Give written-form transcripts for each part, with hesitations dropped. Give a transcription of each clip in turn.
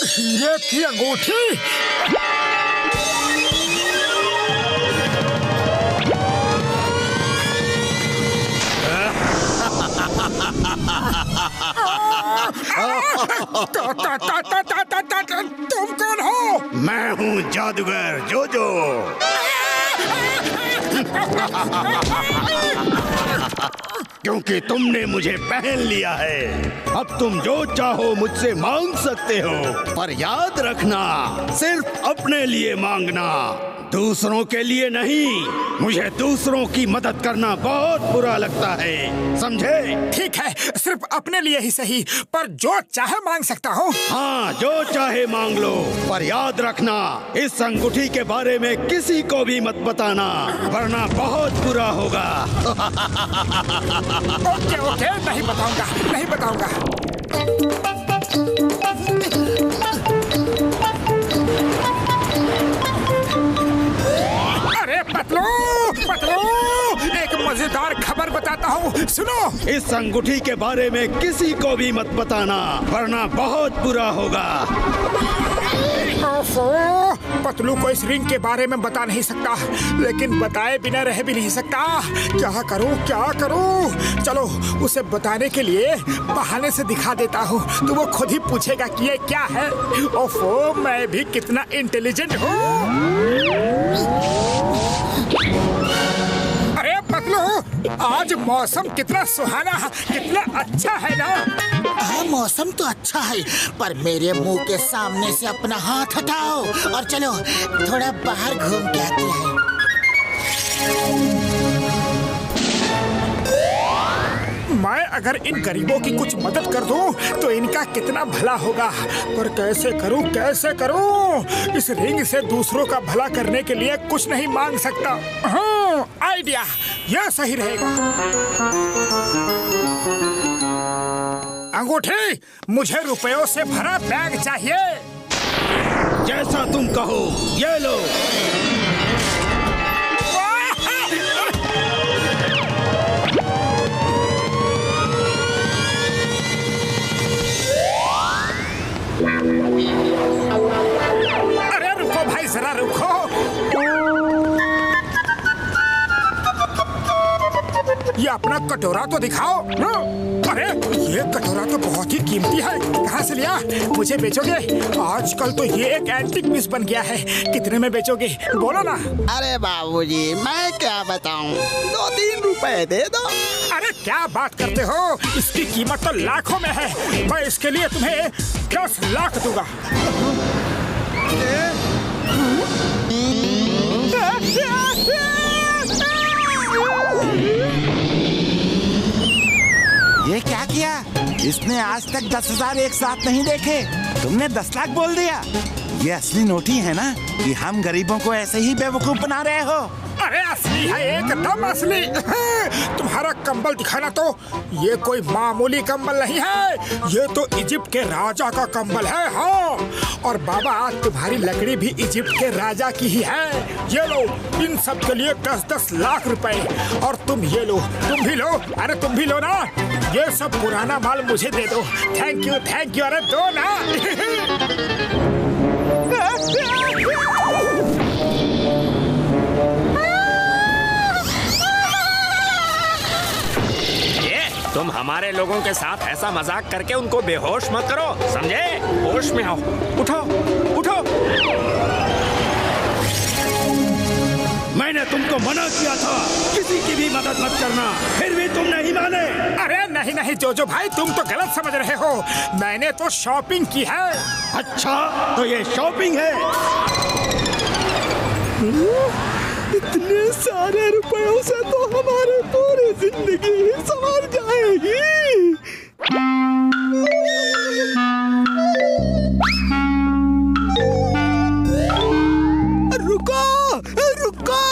हीरे की अंगूठी। तुम कौन हो? मैं हूँ जादूगर जोजो। क्योंकि तुमने मुझे पहन लिया है, अब तुम जो चाहो मुझसे मांग सकते हो, पर याद रखना सिर्फ अपने लिए मांगना, दूसरों के लिए नहीं। मुझे दूसरों की मदद करना बहुत बुरा लगता है, समझे? ठीक है, सिर्फ अपने लिए ही सही, पर जो चाहे मांग सकता हूँ। हाँ, जो चाहे मांग लो, पर याद रखना इस अंगूठी के बारे में किसी को भी मत बताना, वरना बहुत बुरा होगा। ओके ओके, नहीं बताऊंगा, नहीं बताऊंगा। अरे पतलू, पतलू, एक मजेदार खबर बताता हूँ, सुनो। इस अंगूठी के बारे में किसी को भी मत बताना, वरना बहुत बुरा होगा। पतलू को इस रिंग के बारे में बता नहीं सकता, लेकिन बताए बिना रह भी नहीं सकता। क्या करूं, क्या करूं? चलो उसे बताने के लिए बहाने से दिखा देता हूँ, तो वो खुद ही पूछेगा कि ये क्या है। ओफो, मैं भी कितना इंटेलिजेंट हूँ। अरे पतलू, आज मौसम कितना सुहाना है, कितना अच्छा है ना? हाँ, मौसम तो अच्छा है, पर मेरे मुंह के सामने से अपना हाथ हटाओ और चलो थोड़ा बाहर घूम के आते हैं। मैं अगर इन गरीबों की कुछ मदद कर दूं, तो इनका कितना भला होगा। पर कैसे करूं, कैसे करूं? इस रिंग से दूसरों का भला करने के लिए कुछ नहीं मांग सकता। हाँ, आइडिया, यह सही रहेगा। अंगूठी, मुझे रुपयों से भरा बैग चाहिए। जैसा तुम कहो, ये लो। अरे रुको भाई, जरा रुको। ये अपना कटोरा तो दिखाओ। अरे ये कटोरा तो बहुत ही कीमती है, कहाँ से लिया? मुझे बेचोगे? आजकल तो ये एक एंटीक पीस बन गया है, कितने में बेचोगे? बोलो ना। अरे बाबूजी, मैं क्या बताऊं, 2-3 रुपए दे दो। अरे क्या बात करते हो, इसकी कीमत तो लाखों में है। मैं इसके लिए तुम्हें 10 लाख दूंगा। ये क्या किया? इसने आज तक 10,000 एक साथ नहीं देखे, तुमने 10 लाख बोल दिया। ये असली नोट ही है ना कि हम गरीबों को ऐसे ही बेवकूफ बना रहे हो? अरे असली है, एकदम असली। तुम्हारा कंबल दिखाना, तो ये कोई मामूली कंबल नहीं है, ये तो इजिप्ट के राजा का कंबल है। हाँ, और बाबा तुम्हारी लकड़ी भी इजिप्ट के राजा की ही है। ये लो, इन सब के लिए 10-10 लाख रुपए। और तुम ये लो, तुम भी लो। अरे तुम भी लो ना, ये सब पुराना माल मुझे दे दो। Thank you, thank you. अरे दो ना। तुम हमारे लोगों के साथ ऐसा मजाक करके उनको बेहोश मत करो, समझे? होश में आओ, उठो, उठो। मैंने तुमको मना किया था किसी की भी मदद मत करना, फिर भी तुम नहीं माने। अरे नहीं नहीं जोजो भाई, तुम तो गलत समझ रहे हो। मैंने तो शॉपिंग की है। अच्छा, तो ये शॉपिंग है? इतने सारे रुपयों से तो हमारी पूरी जिंदगी ही संवर जाएगी। रुको, रुको।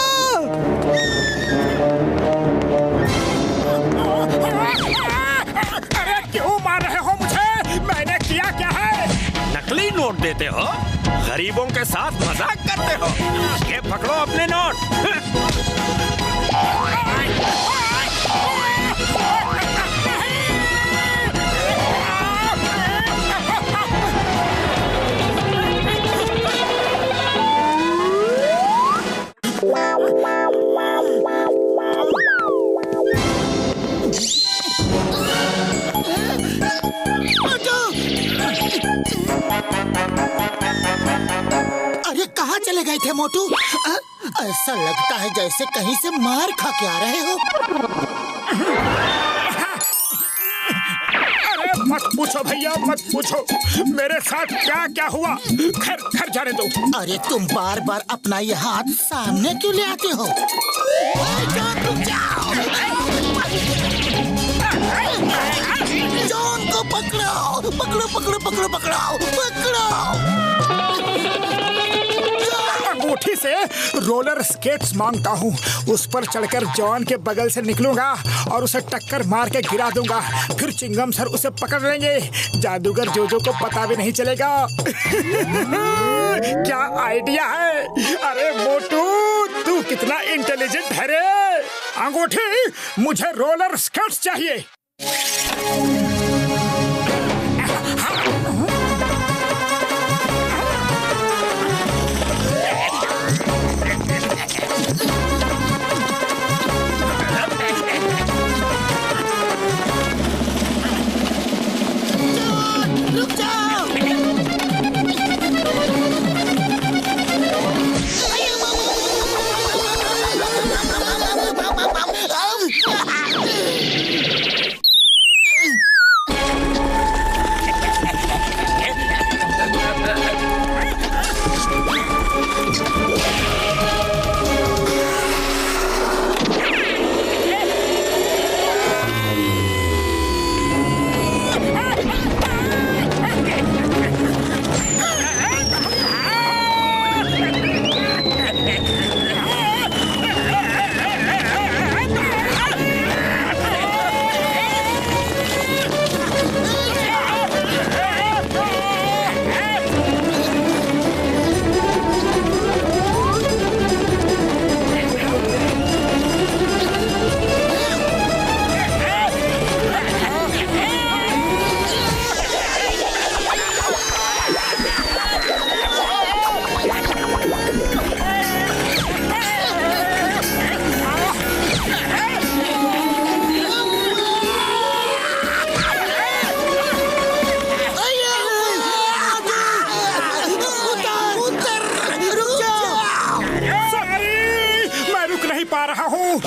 अरे क्यों मार रहे हो मुझे? मैंने किया क्या है? नकली नोट नोट देते हो? गरीबों के साथ मजाक करते हो? ये पकड़ो अपने नोट। अरे कहाँ चले गए थे मोटू? ऐसा लगता है जैसे कहीं से मार खा के आ रहे हो। अरे मत पूछो भैया, मत पूछो मेरे साथ क्या क्या हुआ। घर जाने दो। अरे तुम बार बार अपना ये हाथ सामने क्यों ले आते हो? जॉन को पकड़ो, पकड़ो पकड़ो पकड़ो पकड़ो पकड़ो। अंगूठी से रोलर स्केट्स मांगता हूँ। उस पर चढ़कर जॉन के बगल से निकलूंगा और उसे टक्कर मार के गिरा दूंगा। फिर चिंगम सर उसे पकड़ लेंगे। जादूगर जोजो को पता भी नहीं चलेगा। क्या आइडिया है? अरे मोटू, तू कितना इंटेलिजेंट है रे। अंगूठी, मुझे रोलर स्केट्स चाहिए। रुक जाओ।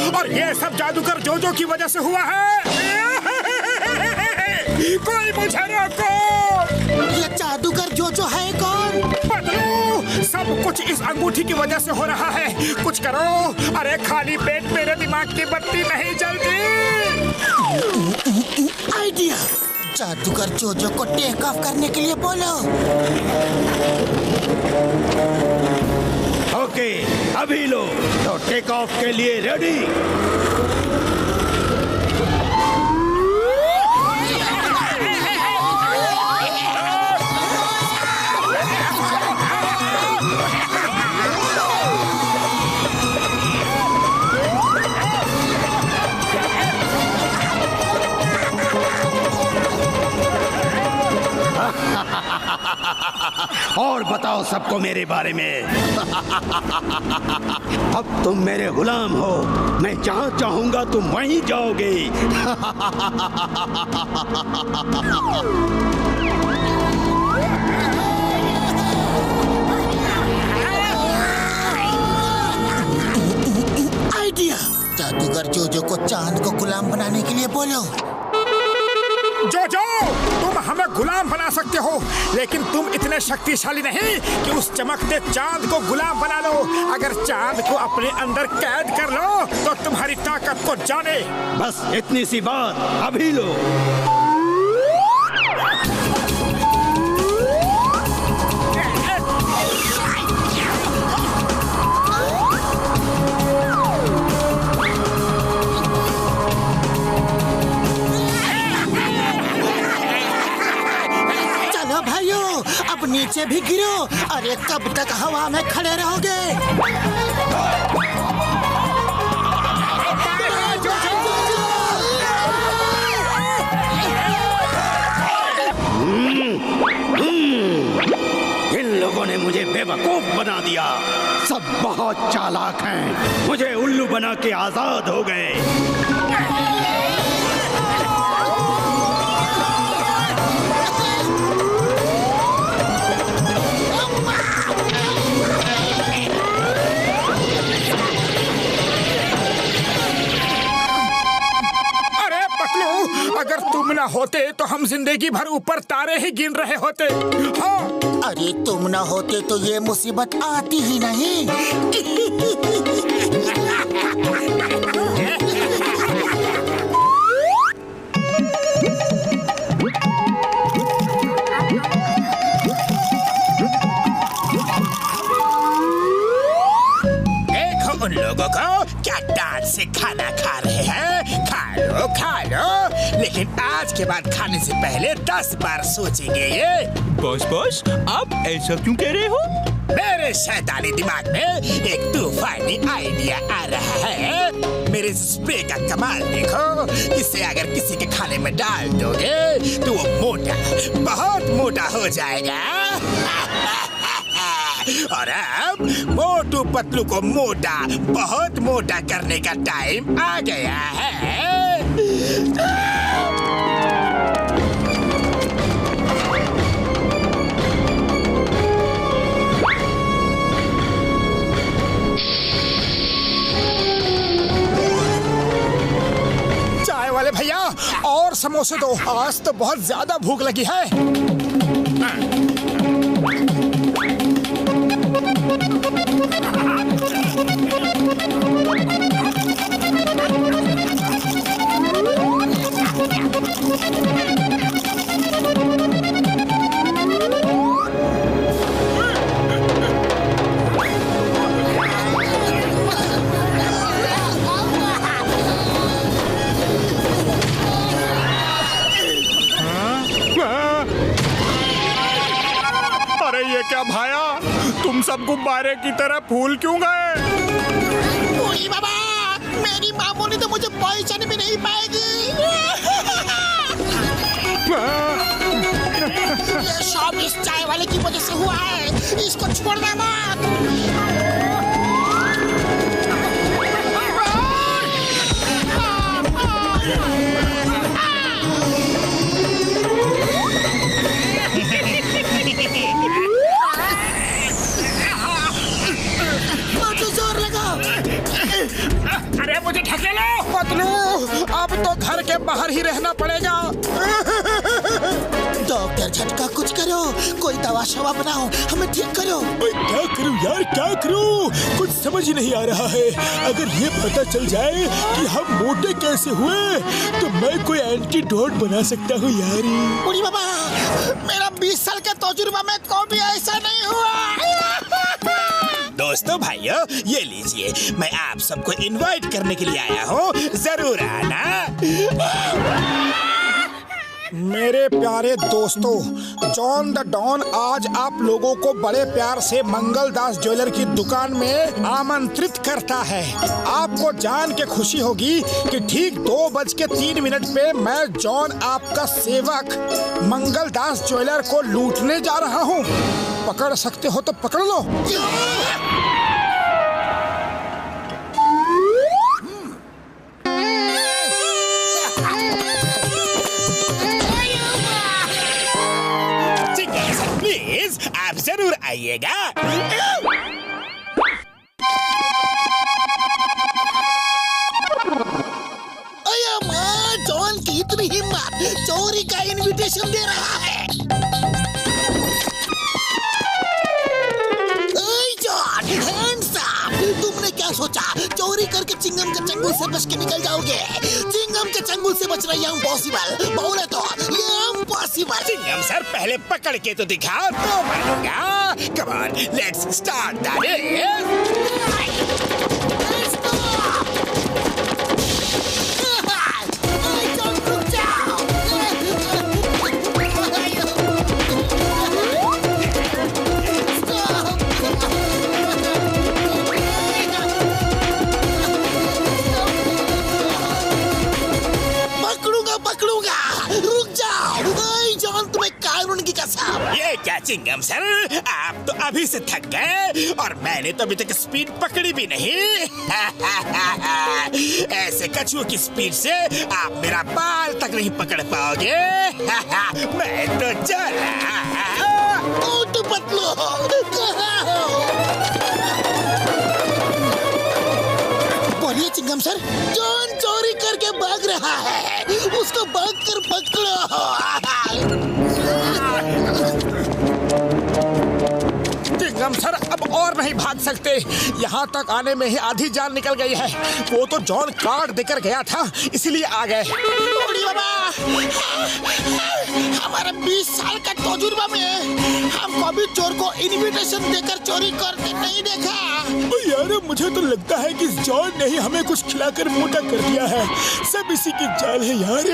और ये सब जादूगर जोजो की वजह से हुआ है। कोई मुझे रोको। ये जादूगर जोजो है कौन? बदलू, सब कुछ इस अंगूठी की वजह से हो रहा है। कुछ करो। अरे खाली पेट मेरे दिमाग की बत्ती नहीं जलती। आइडिया, जादूगर जोजो को टेक ऑफ करने के लिए बोलो। ओके, अभी लो तो टेक ऑफ के लिए रेडी। और बताओ सबको मेरे बारे में। अब तुम मेरे गुलाम हो। मैं जहाँ चाहूंगा तुम वहीं जाओगे। आइडिया, जादूगर जोजो को चांद को गुलाम बनाने के लिए बोलो। जोजो, तुम हमें गुलाम बना सकते हो, लेकिन तुम इतने शक्तिशाली नहीं कि उस चमकते चांद को गुलाम बना लो। अगर चांद को अपने अंदर कैद कर लो तो तुम्हारी ताकत को जाने। बस इतनी सी बात, अभी लो। नीचे भी गिरो। अरे कब तक हवा में खड़े रहोगे? इन लोगों ने मुझे बेवकूफ बना दिया। सब बहुत चालाक हैं। मुझे उल्लू बना के आजाद हो गए। अगर तुम ना होते तो हम जिंदगी भर ऊपर तारे ही गिन रहे होते। हाँ। अरे तुम ना होते तो ये मुसीबत आती ही नहीं। देखो उन लोगों को क्या डांट से खाना खा रहे हैं। खा लो, लेकिन आज के बाद खाने से पहले 10 बार सोचेंगे ये। बॉस आप ऐसा क्यों कह रहे हो? मेरे शैतानी दिमाग में एक तूफानी आइडिया आ रहा है। मेरे स्प्रे का कमाल देखो। इसे अगर किसी के खाने में डाल दोगे तो वो मोटा, बहुत मोटा हो जाएगा। और अब मोटू पतलू को मोटा, बहुत मोटा करने का टाइम आ गया है। चाय वाले भैया और समोसे दो। आज तो बहुत ज्यादा भूख लगी है। अरे ये क्या भाया, तुम सब गुब्बारे की तरह फूल क्यों गए? बाबा, मेरी मामूली तो मुझे पहचान भी नहीं पाएगी। ये सब इस चाय वाले की वजह से हुआ है। इसको छोड़ना मत। अरे मुझे ढकेलो। पतलू, अब तो घर के बाहर ही रहना पड़ेगा। डॉक्टर झटका कुछ करो, कोई दवा शवा बनाओ, हमें ठीक करो। क्या करूं यार, क्या करूं? कुछ समझ ही नहीं आ रहा है। अगर ये पता चल जाए कि हम मोटे कैसे हुए तो मैं कोई एंटीडोट बना सकता हूँ यार। बुढ़ी बाबा, मेरा 20 साल का तजुर्बा में कभी ऐसा नहीं हुआ। दोस्तों भाइयों, ये लीजिए, मैं आप सबको इनवाइट करने के लिए आया हूँ। जरूर आना। मेरे प्यारे दोस्तों, जॉन द डॉन आज आप लोगों को बड़े प्यार से मंगलदास ज्वेलर की दुकान में आमंत्रित करता है। आपको जान के खुशी होगी कि ठीक 2:03 पे मैं जॉन आपका सेवक मंगलदास ज्वेलर को लूटने जा रहा हूँ। पकड़ सकते हो तो पकड़ लो। प्लीज आप जरूर आइएगा। जॉन की इतनी हिम्मत, चोरी का इनविटेशन दे रहा है। John, hands up. तुमने क्या सोचा, चोरी करके चिंगम के चंगुल से बच के निकल जाओगे? चिंगम के चंगुल से बचना इम्पॉसिबल, बोले तो इम्पॉसिबल। चिंगम सर, पहले पकड़ के तो दिखाओ तो मानूंगा। Come on, let's start the race. Chewing gum sir, आप तो अभी से थक गए और मैंने तो अभी तक स्पीड पकड़ी भी नहीं। ऐसे कछुओं की स्पीड से आप मेरा बाल तक नहीं पकड़ पाओगे। मैं तो चला। मोटू पतलू कहाँ हो? बोलिए चिंगम सर, जॉन चोरी करके भाग रहा है, उसको भाग कर पकड़ो। चिंगम सर अब और नहीं भाग सकते, यहाँ तक आने में ही आधी जान निकल गई है। वो तो जॉन कार्ड देकर गया था, इसीलिए आ गए। बाबा, हमारा 20 साल का तजुर्बा में हम कभी चोर को इनविटेशन देकर चोरी करते नहीं देखा। यार मुझे तो लगता है कि जॉन ने ही हमें कुछ खिलाकर मोटा कर दिया है। सब इसी की चाल है यार।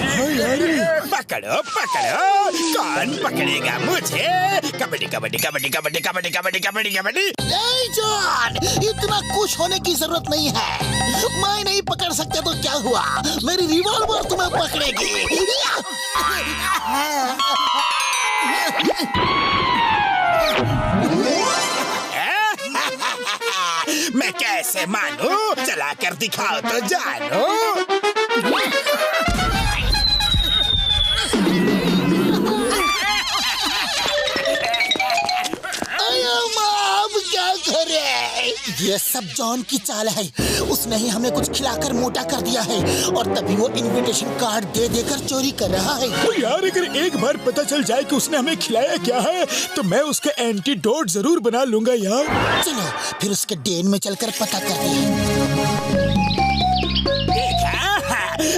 हाँ यार। पकड़ो पकड़ो, कौन पकड़ेगा मुझे? कबड्डी कबड्डी कबड्डी कबड्डी कबड्डी कबड्डी कबड्डी कबड्डी। नहीं जॉन, इतना कुछ होने की जरूरत नहीं है। मैं नहीं पकड़ सकते तो क्या हुआ, मेरी रिवॉल्वर तुम्हें पकड़ेगी। मैं कैसे मानूं? चला कर दिखाओ तो जानो। क्या करे? ये सब जॉन की चाल है। उसने ही हमें कुछ खिलाकर मोटा कर दिया है और तभी वो इनविटेशन कार्ड दे देकर चोरी कर रहा है। तो यार अगर एक बार पता चल जाए कि उसने हमें खिलाया क्या है तो मैं उसका एंटीडोट जरूर बना लूंगा यार। चलो फिर उसके डेन में चलकर पता करते हैं।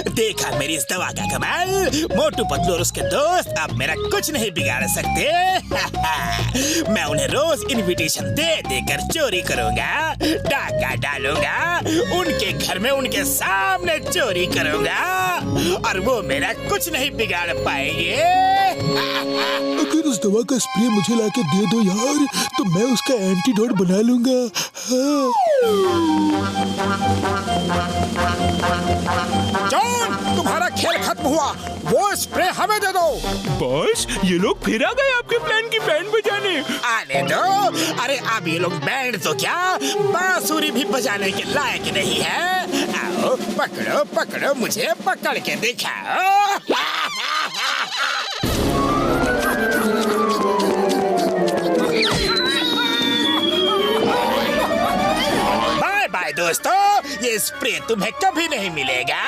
देखा मेरी इस दवा का कमाल। मोटू पतलू और उसके दोस्त अब मेरा कुछ नहीं बिगाड़ सकते। मैं उन्हें रोज इनविटेशन दे देकर चोरी करूंगा, डाका डालूंगा, उनके घर में उनके सामने चोरी करूंगा और वो मेरा कुछ नहीं बिगाड़ पाएंगे। अगर उस दवा का स्प्रे मुझे लाके दे दो यार तो मैं उसका एंटीडोट बना लूंगा। जॉन, तुम्हारा खेल खत्म हुआ, वो स्प्रे हमें दे दो। बॉस ये लोग फिर आ गए आपके प्लान की बैंड बजाने। आने दो। अरे अब ये लोग बैंड तो क्या बांसुरी भी बजाने के लायक नहीं है। आओ पकड़ो पकड़ो, मुझे पकड़ के दिखाओ। बाय बाय दोस्तों, ये स्प्रे तुम्हें कभी नहीं मिलेगा।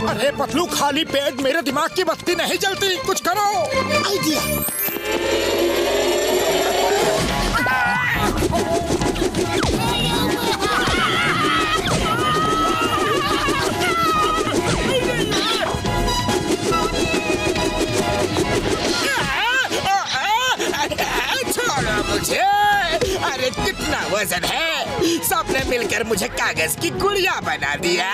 अरे पतलू, खाली पेट मेरे दिमाग की बत्ती नहीं जलती, कुछ करो। आइडिया। छोड़ो मुझे। अरे कितना वजन है, सबने मिलकर मुझे कागज की गुड़िया बना दिया।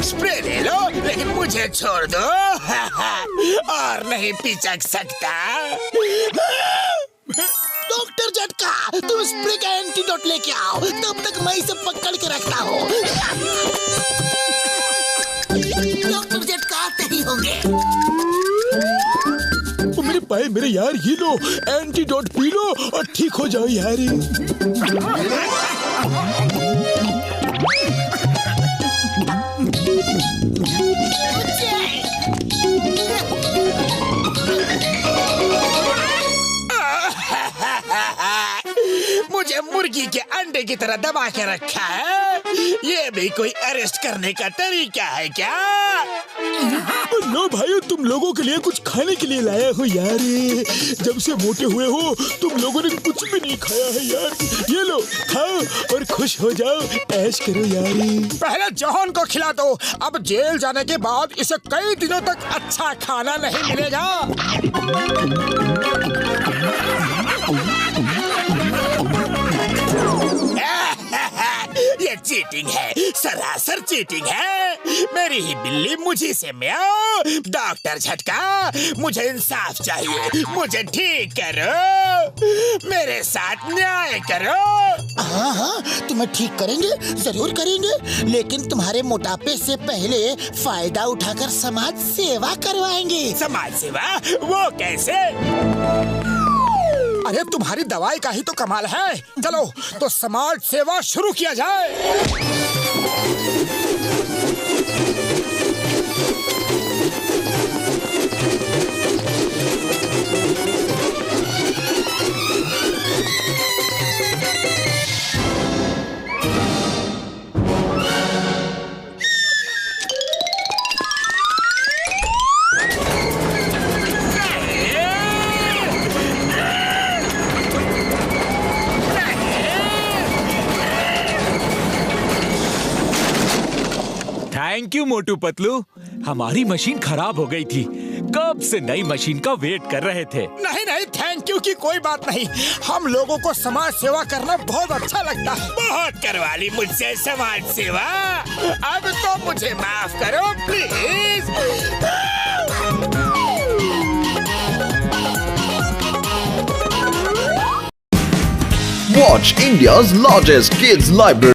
स्प्रे ले लो, लेकिन मुझे छोड़ दो। और नहीं पिचक सकता। डॉक्टर झटका, तुम स्प्रे का एंटीडोट लेके आओ, तब तक मैं इसे पकड़ के रखता हूँ। डॉक्टर झटका आते ही होंगे। मेरे पाए मेरे यार, ये लो एंटीडोट पी लो और ठीक हो जाओ यार। मुझे मुर्गी के अंडे की तरह दबा के रखा है। ये भी कोई अरेस्ट करने का तरीका है क्या? लो भाइयों, तुम लोगों के लिए कुछ खाने के लिए लाया हूँ यार। जब से मोटे हुए हो तुम लोगों ने कुछ भी नहीं खाया है यार। ये लो, खाओ और खुश हो जाओ, ऐश करो यार। पहले जॉन को खिला दो। अब जेल जाने के बाद इसे कई दिनों तक अच्छा खाना नहीं मिलेगा। ये चीटिंग है, सरासर चीटिंग है। मेरी ही बिल्ली मुझी से म्याऊं। डॉक्टर झटका, मुझे इंसाफ चाहिए। मुझे ठीक करो, मेरे साथ न्याय करो। हाँ, तुम्हें ठीक करेंगे, जरूर करेंगे, लेकिन तुम्हारे मोटापे से पहले फायदा उठाकर समाज सेवा करवाएंगे। समाज सेवा? वो कैसे? अरे तुम्हारी दवाई का ही तो कमाल है। चलो तो समाज सेवा शुरू किया जाए। थैंक यू मोटू पतलू, हमारी मशीन खराब हो गई थी, कब से नई मशीन का वेट कर रहे थे। नहीं नहीं, थैंक यू की कोई बात नहीं। हम लोगों को समाज सेवा करना बहुत अच्छा लगता है। बहुत करवा ली मुझसे समाज सेवा, अब तो मुझे माफ करो please. Watch India's largest kids library.